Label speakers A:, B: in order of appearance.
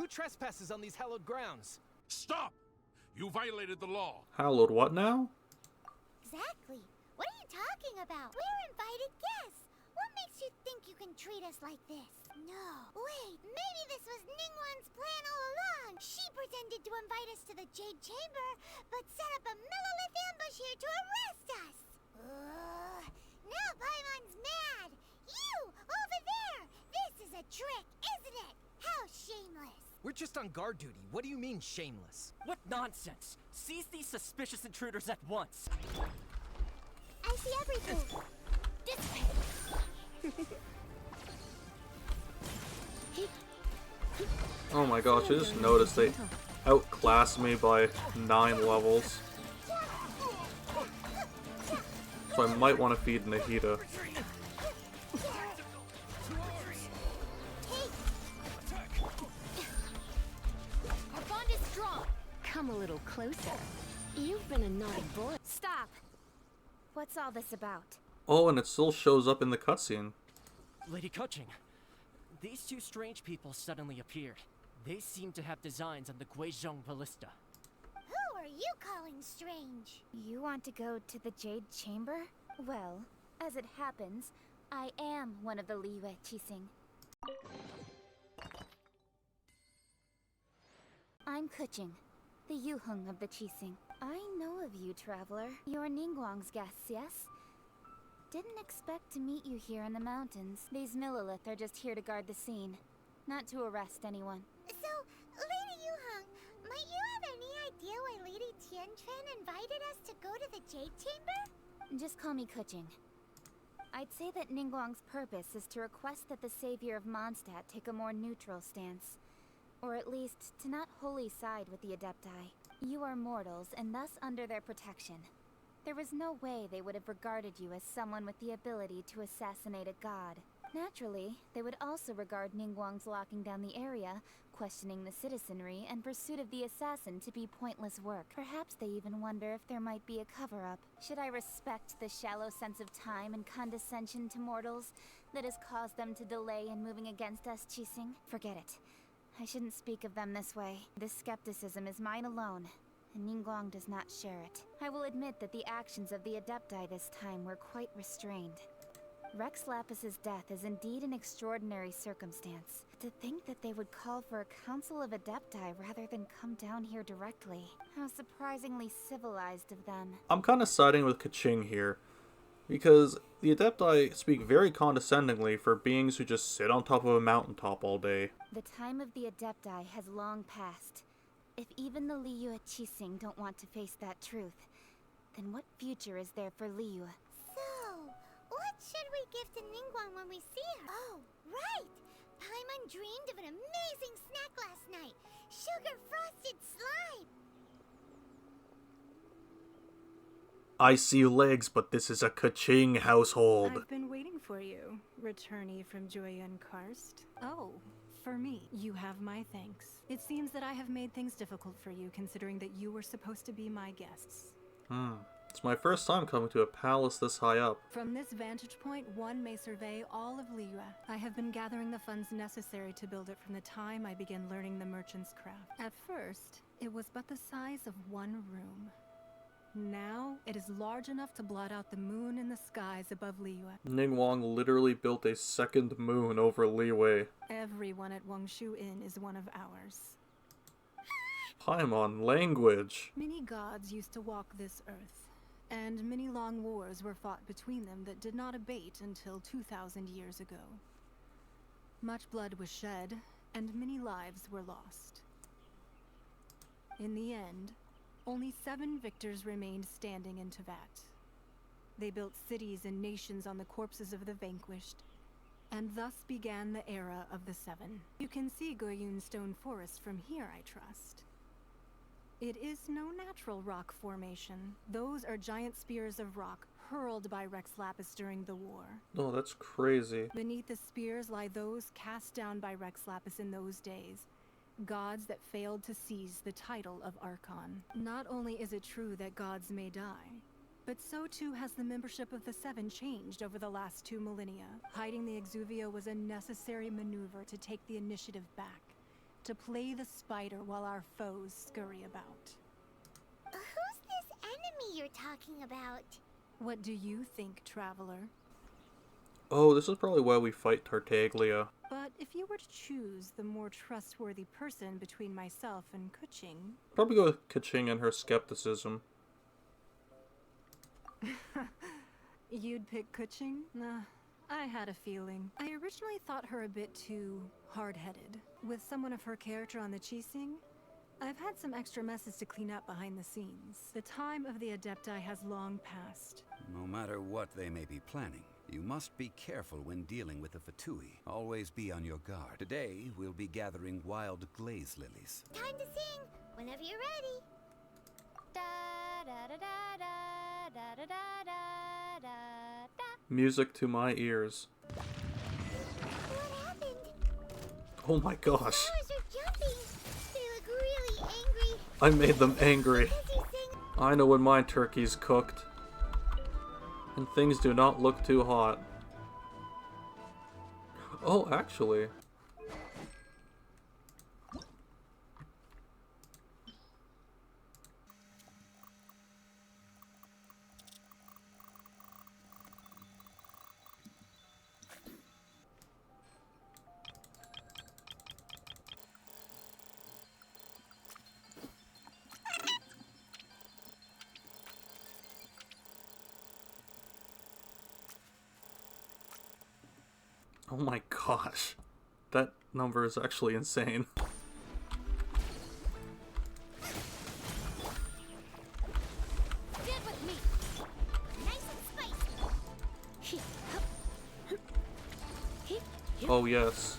A: trespasses on these hallowed grounds.
B: Stop! You violated the law.
C: Hallowed what now?
D: Exactly. What are you talking about? We're invited guests. What makes you think you can treat us like this? No. Wait, maybe this was Ningguang's plan all along. She pretended to invite us to the Jade Chamber, but set up a Millelith ambush here to arrest us. Now Paimon's mad. You, over there. This is a trick, isn't it? How shameless.
A: We're just on guard duty. What do you mean, shameless?
E: What nonsense! Seize these suspicious intruders at once!
D: I see everything. Dissipate.
C: Oh my gosh, I just noticed they outclassed me by 9 levels. So I might want to feed Nahida.
D: Our bond is strong.
F: Come a little closer. You've been a naughty boy.
D: Stop. What's all this about?
C: Oh, and it still shows up in the cutscene.
E: Lady Keqing, these two strange people suddenly appeared. They seem to have designs on the Guizhong Ballista.
D: Who are you calling strange? You want to go to the Jade Chamber? Well, as it happens, I am one of the Liyue Keqing. I'm Keqing, the Yuheng of the Keqing. I know of you, traveler. You're Ningguang's guests, yes? Didn't expect to meet you here in the mountains. These Millelith are just here to guard the scene, not to arrest anyone. So, Lady Yuheng, might you have any idea why Lady Tianquan invited us to go to the Jade Chamber? Just call me Keqing. I'd say that Ningguang's purpose is to request that the savior of Mondstadt take a more neutral stance. Or at least, to not wholly side with the Adepti. You are mortals, and thus under their protection. There was no way they would have regarded you as someone with the ability to assassinate a god. Naturally, they would also regard Ningguang's locking down the area, questioning the citizenry, and pursuit of the assassin to be pointless work. Perhaps they even wonder if there might be a cover-up. Should I respect the shallow sense of time and condescension to mortals that has caused them to delay in moving against us, Keqing? Forget it. I shouldn't speak of them this way. This skepticism is mine alone, and Ningguang does not share it. I will admit that the actions of the Adepti this time were quite restrained. Rex Lapis's death is indeed an extraordinary circumstance. To think that they would call for a council of Adepti rather than come down here directly. How surprisingly civilized of them.
C: I'm kind of siding with Keqing here, because the Adepti speak very condescendingly for beings who just sit on top of a mountaintop all day.
D: The time of the Adepti has long passed. If even the Liyue Keqing don't want to face that truth, then what future is there for Liyue? So, what should we give to Ningguang when we see her? Oh, right! Paimon dreamed of an amazing snack last night. Sugar-frosted slime!
C: I see legs, but this is a Keqing household.
G: I've been waiting for you, returnee from Jueyun Karst. Oh, for me, you have my thanks. It seems that I have made things difficult for you, considering that you were supposed to be my guests.
C: It's my first time coming to a palace this high up.
G: From this vantage point, one may survey all of Liyue. I have been gathering the funds necessary to build it from the time I began learning the merchant's craft. At first, it was but the size of one room. Now, it is large enough to blot out the moon in the skies above Liyue.
C: Ningguang literally built a second moon over Liyue.
G: Everyone at Wangshu Inn is one of ours.
C: Paimon language.
G: Many gods used to walk this earth, and many long wars were fought between them that did not abate until 2,000 years ago. Much blood was shed, and many lives were lost. In the end, only 7 victors remained standing in Teyvat. They built cities and nations on the corpses of the vanquished, and thus began the era of the 7. You can see Guiyun Stone Forest from here, I trust. It is no natural rock formation. Those are giant spears of rock hurled by Rex Lapis during the war.
C: Oh, that's crazy.
G: Beneath the spears lie those cast down by Rex Lapis in those days. Gods that failed to seize the title of Archon. Not only is it true that gods may die, but so too has the membership of the 7 changed over the last 2 millennia. Hiding the Exuvia was a necessary maneuver to take the initiative back, to play the spider while our foes scurry about.
H: Who's this enemy you're talking about?
G: What do you think, traveler?
C: Oh, this is probably why we fight Tartaglia.
G: But if you were to choose the more trustworthy person between myself and Keqing,
C: Probably go with Keqing and her skepticism.
G: you'd pick Keqing? Nah, I had a feeling. I originally thought her a bit too hard-headed. With someone of her character on the Keqing, I've had some extra messes to clean up behind the scenes. The time of the Adepti has long passed.
I: No matter what they may be planning, you must be careful when dealing with the Fatui. Always be on your guard. Today, we'll be gathering wild glaze lilies.
H: Time to sing whenever you're ready.
D: Da da da da da da da da da da.
C: Music to my ears.
H: What happened?
C: Oh my gosh.
H: Flowers are jumping. They look really angry.
C: I made them angry.
H: Because you sing.
C: I know when my turkey's cooked. And things do not look too hot. Oh, actually. Oh my gosh. That number is actually insane.
H: Get with me. Nice and spicy.
C: Oh yes.